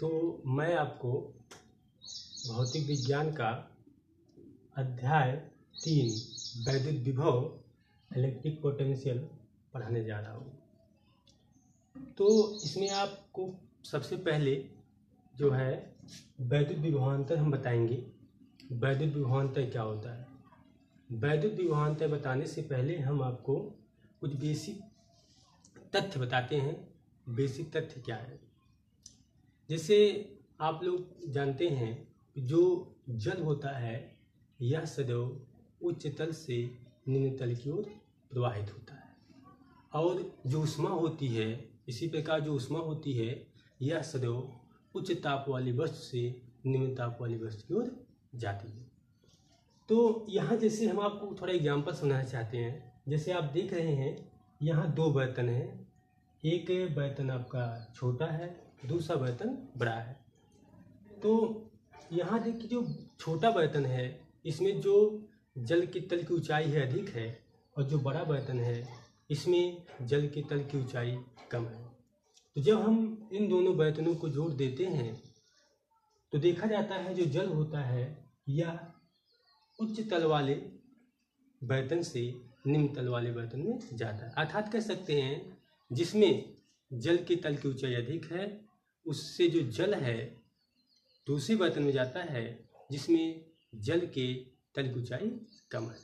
तो मैं आपको भौतिक विज्ञान का अध्याय 3 वैद्युत विभव इलेक्ट्रिक पोटेंशियल पढ़ाने जा रहा हूँ। तो इसमें आपको सबसे पहले जो है वैद्युत विभवांतर हम बताएंगे। वैद्युत विभवांतर क्या होता है? वैद्युत विभवांतर बताने से पहले हम आपको कुछ बेसिक तथ्य बताते हैं। बेसिक तथ्य क्या है? जैसे आप लोग जानते हैं कि जो जल होता है यह सदैव उच्च तल से निम्न तल की ओर प्रवाहित होता है, और जो ऊष्मा होती है, इसी प्रकार जो ऊष्मा होती है यह सदैव उच्च ताप वाली वस्तु से निम्न ताप वाली वस्तु की ओर जाती है। तो यहाँ जैसे हम आपको थोड़ा एग्जाम्पल सुनाना चाहते हैं। जैसे आप देख रहे हैं यहाँ दो बर्तन हैं, एक बर्तन आपका छोटा है, दूसरा बर्तन बड़ा है। तो यहाँ देखिए जो छोटा बर्तन है इसमें जो जल के तल की ऊंचाई है अधिक है, और जो बड़ा बर्तन है इसमें जल के तल की ऊंचाई कम है। तो जब हम इन दोनों बर्तनों को जोड़ देते हैं तो देखा जाता है जो जल होता है यह उच्च तल वाले बर्तन से निम्न तल वाले बर्तन में जाता है। अर्थात कह सकते हैं जिसमें जल के तल की ऊंचाई अधिक है उससे जो जल है दूसरे बर्तन में जाता है जिसमें जल के तल की ऊंचाई कम है।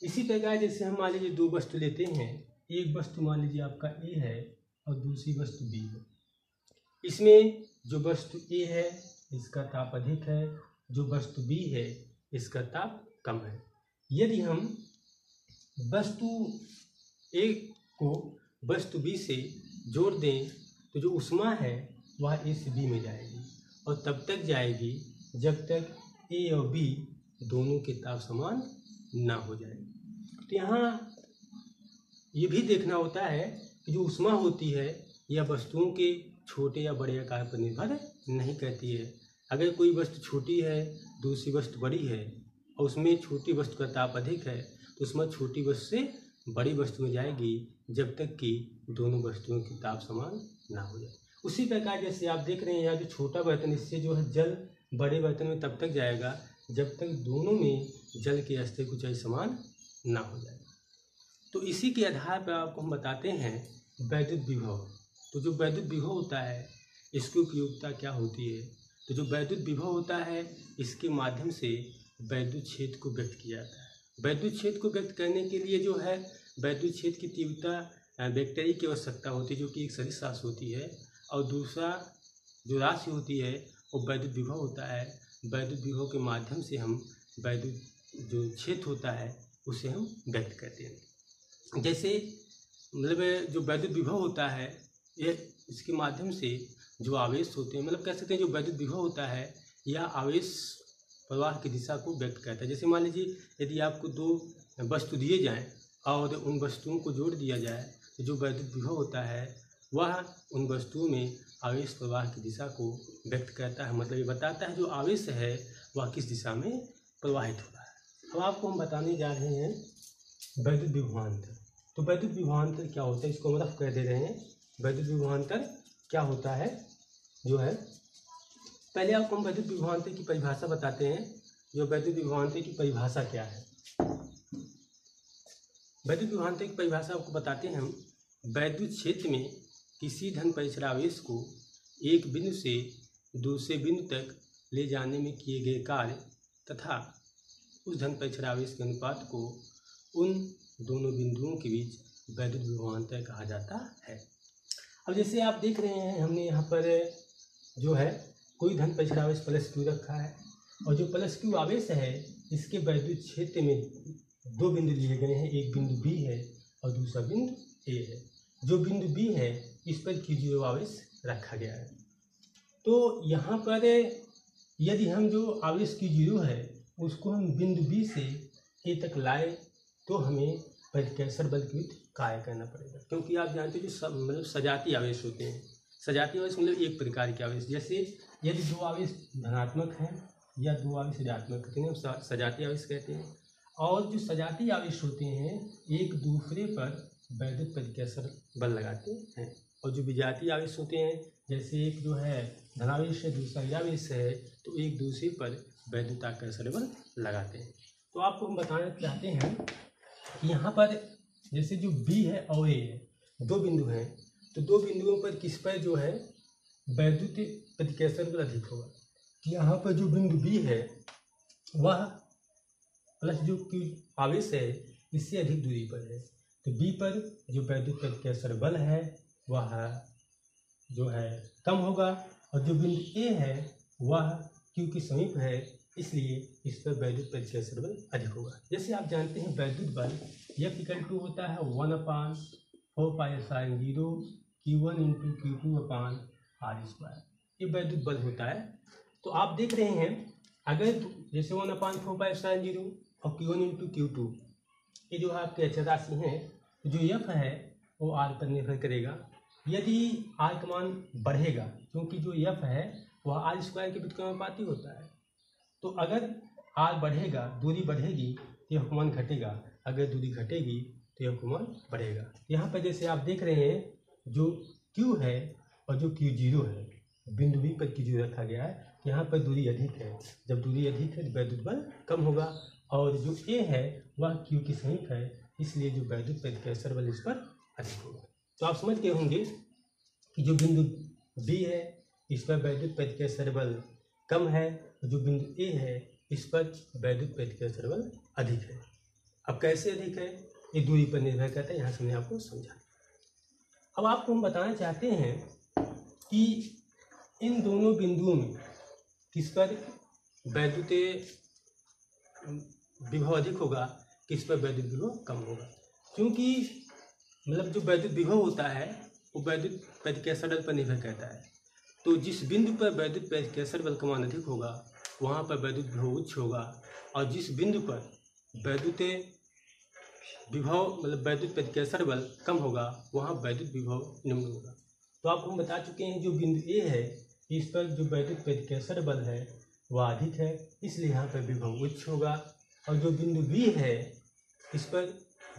इसी प्रकार जैसे हम मान लीजिए दो वस्तु लेते हैं, एक वस्तु मान लीजिए आपका ए है और दूसरी वस्तु बी है। इसमें जो वस्तु ए है इसका ताप अधिक है, जो वस्तु बी है इसका ताप कम है। यदि हम वस्तु ए को वस्तु बी से जोड़ दें तो जो ऊष्मा है वह ए से बी में जाएगी, और तब तक जाएगी जब तक ए और बी दोनों के ताप समान ना हो जाए। तो यहाँ ये भी देखना होता है कि जो ऊष्मा होती है यह वस्तुओं के छोटे या बड़े आकार पर निर्भर नहीं करती है। अगर कोई वस्तु छोटी है दूसरी वस्तु बड़ी है और उसमें छोटी वस्तु का ताप अधिक है तो उसमें छोटी वस्तु से बड़ी वस्तु में जाएगी जब तक कि दोनों वस्तुओं की ताप समान ना हो जाए। उसी प्रकार जैसे आप देख रहे हैं यहाँ जो छोटा बर्तन इससे जो है जल बड़े बर्तन में तब तक जाएगा जब तक दोनों में जल के स्तर की ऊंचाई समान ना हो जाए। तो इसी के आधार पर आपको हम बताते हैं वैद्युत विभव। तो जो वैद्युत विभव होता है इसकी उपयोगिता क्या होती है? तो जो वैद्युत विभव होता है इसके माध्यम से वैद्युत क्षेत्र को व्यक्त किया जाता है। वैद्युत क्षेत्र को व्यक्त करने के लिए जो है वैद्युत क्षेत्र की तीव्रता वेक्टर की आवश्यकता होती है जो कि एक सदिश राशि होती है, और दूसरा जो राशि होती है वो वैद्युत विभव होता है। वैद्युत विभव के माध्यम से हम वैद्युत जो क्षेत्र होता है उसे हम व्यक्त करते हैं। जैसे मतलब जो वैद्युत विभव होता है ये इसके माध्यम से जो आवेश होते हैं, मतलब कह सकते हैं जो वैद्युत विभव होता है यह आवेश प्रवाह की दिशा को व्यक्त करता है। जैसे मान लीजिए यदि आपको दो वस्तु दिए जाएं और उन वस्तुओं को जोड़ दिया जाए तो जो वैद्युत विभव होता है वह उन वस्तुओं में आवेश प्रवाह की दिशा को व्यक्त करता है। मतलब ये बताता है जो आवेश है वह किस दिशा में प्रवाहित हो रहा है। अब आपको हम बताने जा रहे हैं वैद्युत विभवांतर। तो वैद्युत विभवांतर क्या होता है इसको हम रफ कर दे रहे हैं। वैद्युत विभवांतर क्या होता है जो है, पहले आपको हम वैद्युत विभवांतर की परिभाषा बताते हैं। जो वैद्युत विभवांतर की परिभाषा क्या है? वैद्युत विभवांतर की परिभाषा आपको बताते हैं हम। वैद्युत क्षेत्र में किसी धन परिचर आवेश को एक बिंदु से दूसरे बिंदु तक ले जाने में किए गए कार्य तथा उस धन परिचर आवेश के अनुपात को उन दोनों बिंदुओं के बीच वैद्युत विभवांतर कहा जाता है। अब जैसे आप देख रहे हैं हमने यहाँ पर जो है कोई धन परिचर आवेश प्लस क्यू रखा है, और जो प्लस क्यू आवेश है इसके वैद्युत क्षेत्र में दो बिंदु लिए गए हैं, एक बिंदु बी है और दूसरा बिंदु ए है। जो बिंदु बी है इस पर Q0 आवेश रखा गया है। तो यहाँ पर यदि हम जो आवेश Q0 है उसको हम बिंदु बी से ए तक लाए तो हमें परिकर्षण बल के विरुद्ध कार्य करना पड़ेगा, क्योंकि आप जानते हैं जो मतलब सजातीय आवेश होते हैं। सजातीय आवेश मतलब एक प्रकार के आवेश, जैसे यदि दो आवेश धनात्मक हैं या दो आवेश ऋणात्मक होते हैं सजातीय आवेश कहते हैं। और जो सजातीय आवेश होते हैं एक दूसरे पर वैद्युत परिकर्षण बल लगाते हैं, और जो विजातीय आवेश होते हैं जैसे एक जो है धनावेश है, दूसरा ऋणावेश है, तो एक दूसरे पर वैद्युत आकर्षण बल लगाते हैं। तो आपको हम बताना चाहते हैं कि यहाँ पर जैसे जो बी है और ए है, दो बिंदु हैं, तो दो बिंदुओं पर किस पर जो है वैद्युत प्रतिकर्षण बल अधिक होगा। यहाँ पर जो बिंदु बी है वह प्लस जो क्यू आवेश है इससे अधिक दूरी पर है, तो बी पर जो वैद्युत प्रतिकर्षण बल है वह जो है कम होगा, और जो बिंदु ए है वह क्यू के समीप है, इसलिए इस पर वैद्युत प्रतिकर्षण बल अधिक होगा। जैसे आप जानते हैं वैद्युत बल F = होता है 1/4πε0 Q1 × Q2/r², ये वैद्युत बल होता है। तो आप देख रहे हैं अगर जैसे 1/4πε0 और Q1 × Q2 ये जो आपके अचर राशि हैं, जो F है वो R पर निर्भर करेगा। यदि R का मान बढ़ेगा, क्योंकि जो F है वह r² के व्युत्क्रमानुपाती होता है, तो अगर R बढ़ेगा, दूरी बढ़ेगी तो F का मान घटेगा, अगर दूरी घटेगी तो F का मान बढ़ेगा। यहाँ पर जैसे आप देख रहे हैं जो Q है और जो Q0 है, बिंदु B पर Q0 रखा गया है, यहाँ पर दूरी अधिक है, जब दूरी अधिक है तो वैद्युत बल कम होगा, और जो A है वह Q के समीप है, इसलिए जो वैद्युत प्रतिकर्षण बल इस पर अधिक होगा। तो आप समझ गए होंगे कि जो बिंदु B है इस पर वैद्युत प्रतिकर्षण बल कम है, जो बिंदु A है इस पर वैद्युत प्रतिकर्षण बल अधिक है। अब कैसे अधिक है, ये दूरी पर निर्भर करता है, यहाँ से मैंने आपको समझा। अब आपको हम बताना चाहते हैं कि इन दोनों बिंदुओं में किस पर वैद्युत विभव अधिक होगा, किस पर वैद्युत विभव कम होगा। क्योंकि मतलब जो वैद्युत विभव होता है वो वैद्युत प्रतिकर्षण बल पर निर्भर करता है, तो जिस बिंदु पर वैद्युत प्रतिकर्षण बल का मान अधिक होगा वहाँ पर वैद्युत विभव उच्च होगा, और जिस बिंदु पर वैद्युत विभव मतलब वैद्युत प्रतिकर्षण बल कम होगा वहाँ वैद्युत विभव निम्न होगा। तो आपको हम बता चुके हैं जो बिंदु ए है इस पर जो वैद्युत प्रतिकर्षण बल है वह अधिक है, इसलिए यहाँ पर विभव उच्च होगा, और जो बिंदु बी है इस पर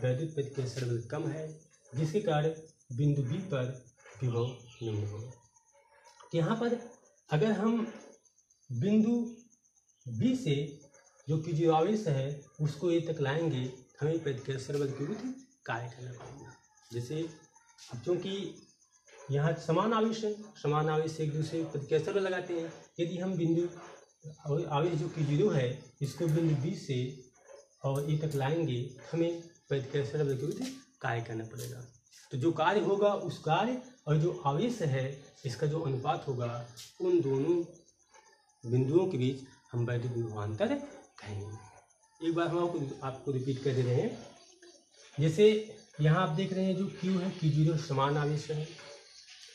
वैद्युत प्रतिकर्षण बल कम है, जिसके कारण बिंदु बी पर विभव निम्न होगा। तो यहाँ पर अगर हम बिंदु बी से जो कि जो आवेश है उसको ए तक लाएंगे, हमें प्रतिकर्षण बल के विरुद्ध कार्य करना पड़ेगा। जैसे अब चूँकि यहाँ समान आवेश है, समान आवेश से एक दूसरे प्रतिकर्षण बल लगाते हैं, यदि हम बिंदु आवेश जो कि 0 है इसको बिंदु बी से और ए तक लाएंगे, हमें प्रतिकर्षण बल के विरुद्ध कार्य करना पड़ेगा। तो जो कार्य होगा उस कार्य और जो आवेश है इसका जो अनुपात होगा, उन दोनों बिंदुओं के बीच हम वैद्युत विभवांतर कहेंगे। एक बार हम आपको रिपीट कर दे रहे हैं। जैसे यहाँ आप देख रहे हैं जो Q है Q0 समान आवेश है,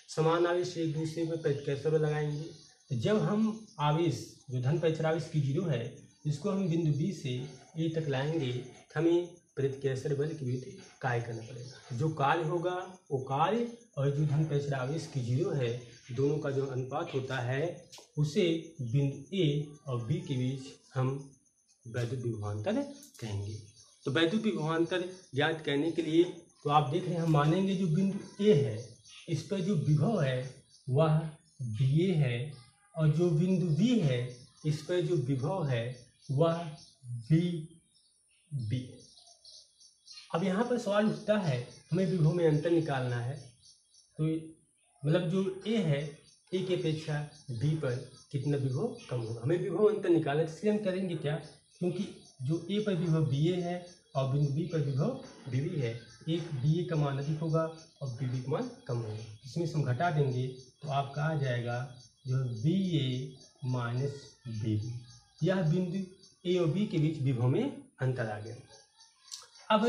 समान आवेश एक दूसरे पर प्रतिकर्षण बल लगाएंगे, तो जब हम आवेश जो धन परिचर आवेश Q0 है इसको हम बिंदु B से ए तक लाएंगे, हमें प्रतिकर्षण बल के विरुद्ध कार्य करना पड़ेगा। जो कार्य होगा वो कार्य और जो धन परिचर आवेश Q0 है दोनों का जो अनुपात होता है उसे बिंदु ए और बी के बीच हम वैद्युत विभवांतर कहेंगे। तो वैद्युत विभवांतर ज्ञात करने के लिए तो आप देख रहे हैं हम मानेंगे जो बिंदु ए है इस पर जो विभव है वह BA है, और जो बिंदु B है इस पर जो विभव है वह BB। अब यहाँ पर सवाल उठता है हमें विभव में अंतर निकालना है, तो मतलब जो A है A की अपेक्षा B पर कितना विभव कम होगा, हमें विभव अंतर निकालना है। इसलिए हम करेंगे क्या, क्योंकि जो A पर विभव BA है और बिंदु B पर विभव BB है, एक BA का मान अधिक होगा और BB का मान कम होगा, इसमें से हम घटा देंगे तो आपका आ जाएगा जो BA माइनस BB। यह बिंदु A और B के बीच विभव में अंतर आ गया। अब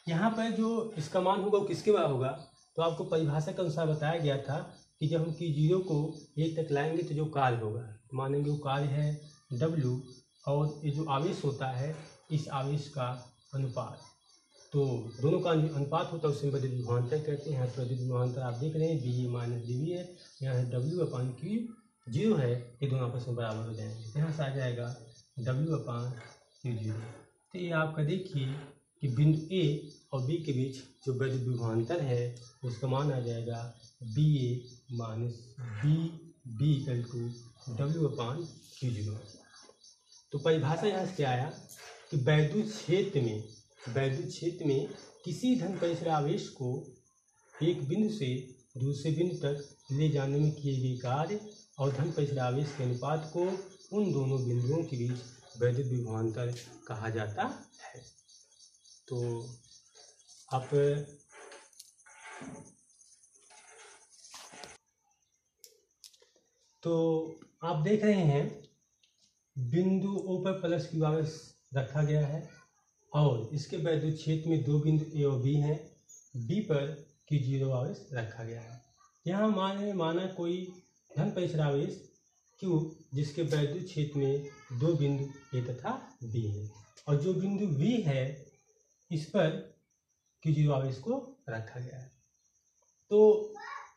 यहाँ पर जो इसका मान होगा वो किसके बराबर होगा, तो आपको परिभाषा के अनुसार बताया गया था कि जब हम Q0 को ए तक लाएंगे तो जो कार्य होगा मानेंगे वो कार्य है W, और ये जो आवेश होता है इस आवेश का अनुपात, तो दोनों का अनुपात होता है उसे वैद्युत विभवांतर कहते हैं। तो वैद्युत विभवांतर आप देख रहे हैं BA माइनस BB है, यहाँ है W/Q0 है, ये दोनों आपस में बराबर हो जाएंगे, यहाँ से आ जाएगा W/Q0। तो ये आपका देखिए कि बिंदु A और B के बीच जो वैद्युत विभवांतर है उसका मान आ जाएगा B A minus B B equal to W upon Q zero. तो परिभाषा यहाँ से क्या आया कि वैद्युत क्षेत्र में किसी धन परिसर आवेश को एक बिंदु से दूसरे बिंदु तक ले जाने में किए गए कार्य और धन परिसर आवेश के अनुपात को उन दोनों बिंदुओं के बीच वैद्युत विभवांतर कहा जाता है। तो आप देख रहे हैं बिंदु O पर प्लस क्यू आवेश रखा गया है और इसके वैद्युत क्षेत्र में दो बिंदु A और B हैं। B पर Q0 आवेश रखा गया है। यहाँ माना कोई धन परिसर आवेश Q जिसके वैद्युत क्षेत्र में दो बिंदु A तथा B है और जो बिंदु V है इस पर Q0 आवेश को रखा गया है। तो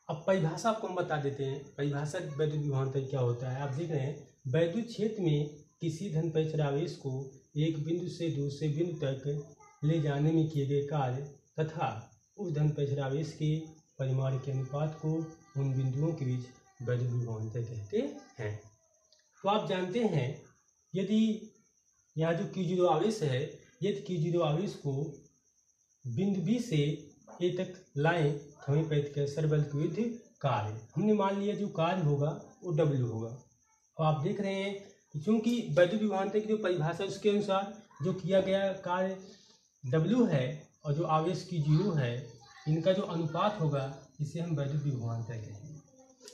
अब परिभाषा आपको हम बता देते हैं। परिभाषा वैद्युत विभवांतर क्या होता है। आप देख रहे हैं वैद्युत क्षेत्र में किसी धन परिसर आवेश को एक बिंदु से दूसरे बिंदु तक ले जाने में किए गए कार्य तथा उस धन परिसर आवेश के परिमाण के अनुपात को उन बिंदुओं के बीच वैद्युत विभवांतर कहते हैं। तो आप जानते हैं यदि यहाँ जो Q0 आवेश है यदि Q0 आवेश को बिंदु B से A तक लाएं तो हमें प्रतिकर्षण बल के विरुद्ध कार्य हमने मान लिया जो कार्य होगा वो W होगा। और आप देख रहे हैं क्योंकि वैद्युत विभवांतर की जो परिभाषा उसके अनुसार जो किया गया कार्य W है और जो आवेश Q0 है इनका जो अनुपात होगा इसे हम वैद्युत विभवांतर कहेंगे।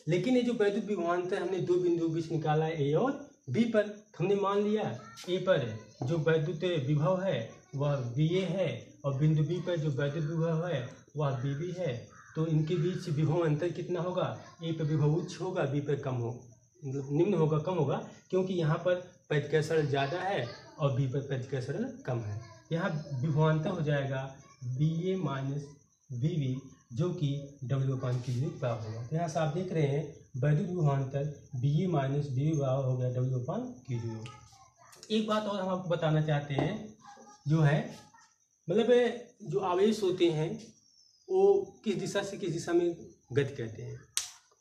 लेकिन ये जो वैद्युत विभवांतर हमने दो बिंदुओं बीच निकाला है A और B पर, हमने मान लिया A पर जो वैद्युत विभव है वह VA है और बिंदु B पर जो वैद्युत विभव है वह VB है। तो इनके बीच विभव अंतर कितना होगा। A पर विभव उच्च होगा, B पर कम हो निम्न होगा, कम होगा, क्योंकि यहाँ पर प्रतिकर्षण ज़्यादा है और B पर प्रतिकर्षण कम है। यहाँ विभवांतर हो जाएगा BA माइनस BB जो कि W/Q0 प्राप्त होगा। तो यहाँ से आप देख रहे हैं वैद्युत विभवांतर BA माइनस BB बराबर हो गया W/Q0। एक बात और हम आपको बताना चाहते हैं जो है मतलब जो आवेश होते हैं वो किस दिशा से किस दिशा में गति करते हैं।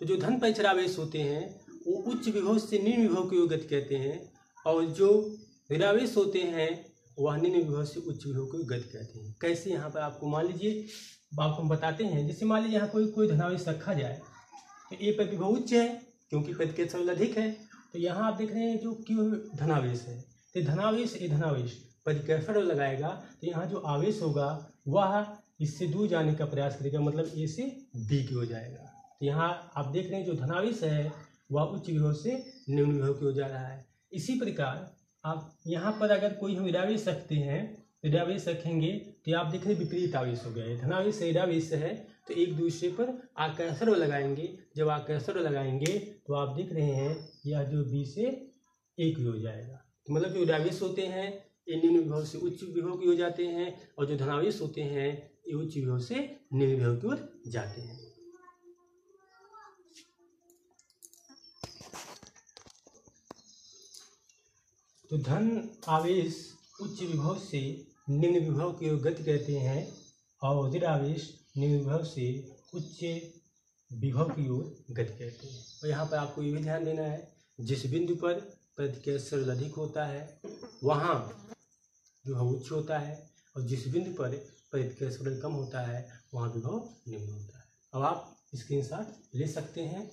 तो जो धन परिसर आवेश होते हैं वो उच्च विभव से निम्न विभव की ओर गति करते हैं और जो ऋणावेश होते हैं वह निम्न विभव से उच्च विभव की गति करते हैं। कैसे, यहाँ पर आपको मान लीजिए आपको हम बताते हैं। जैसे मान लीजिए यहाँ कोई धनावेश रखा जाए तो A पर विभव उच्च है क्योंकि प्रतिकर्षण बल अधिक है। तो यहाँ आप देख रहे हैं जो Q धनावेश है तो धनावेश प्रतिकर्षण बल लगाएगा तो यहाँ जो आवेश होगा वह इससे दूर जाने का प्रयास करेगा, मतलब A से B की हो जाएगा। तो यहाँ आप देख रहे हैं जो धनावेश है वह उच्च विभव से निम्न विभव की हो जा रहा है। इसी प्रकार आप यहाँ पर अगर कोई हम ऋणावेश रखते हैं, ऋणावेश रखेंगे तो आप देख रहे हैं विपरीत आवेश हो गया है। धनावेश ऋणावेश है तो एक दूसरे पर आकर्षण लगाएंगे। जब आकर्षण लगाएंगे तो आप देख रहे हैं यह जो B से एक हो जाएगा। तो मतलब जो ऋणावेश होते हैं ये निम्न विभव से उच्च विभव की हो जाते हैं और जो धनावेश होते हैं ये उच्च विभव से निम्न विभव की ओर जाते हैं। तो धन आवेश उच्च विभव से निम्न विभव की ओर गति करते हैं और ऋण आवेश निम्न विभव से उच्च विभव की ओर गति करते हैं। और यहाँ पर आपको ये भी ध्यान देना है जिस बिंदु पर प्रतिकर्षण बल अधिक होता है वहाँ जो है उच्च होता है और जिस बिंदु पर प्रतिकर्षण बल कम होता है वहाँ विभव निम्न होता है। अब आप स्क्रीनशॉट ले सकते हैं।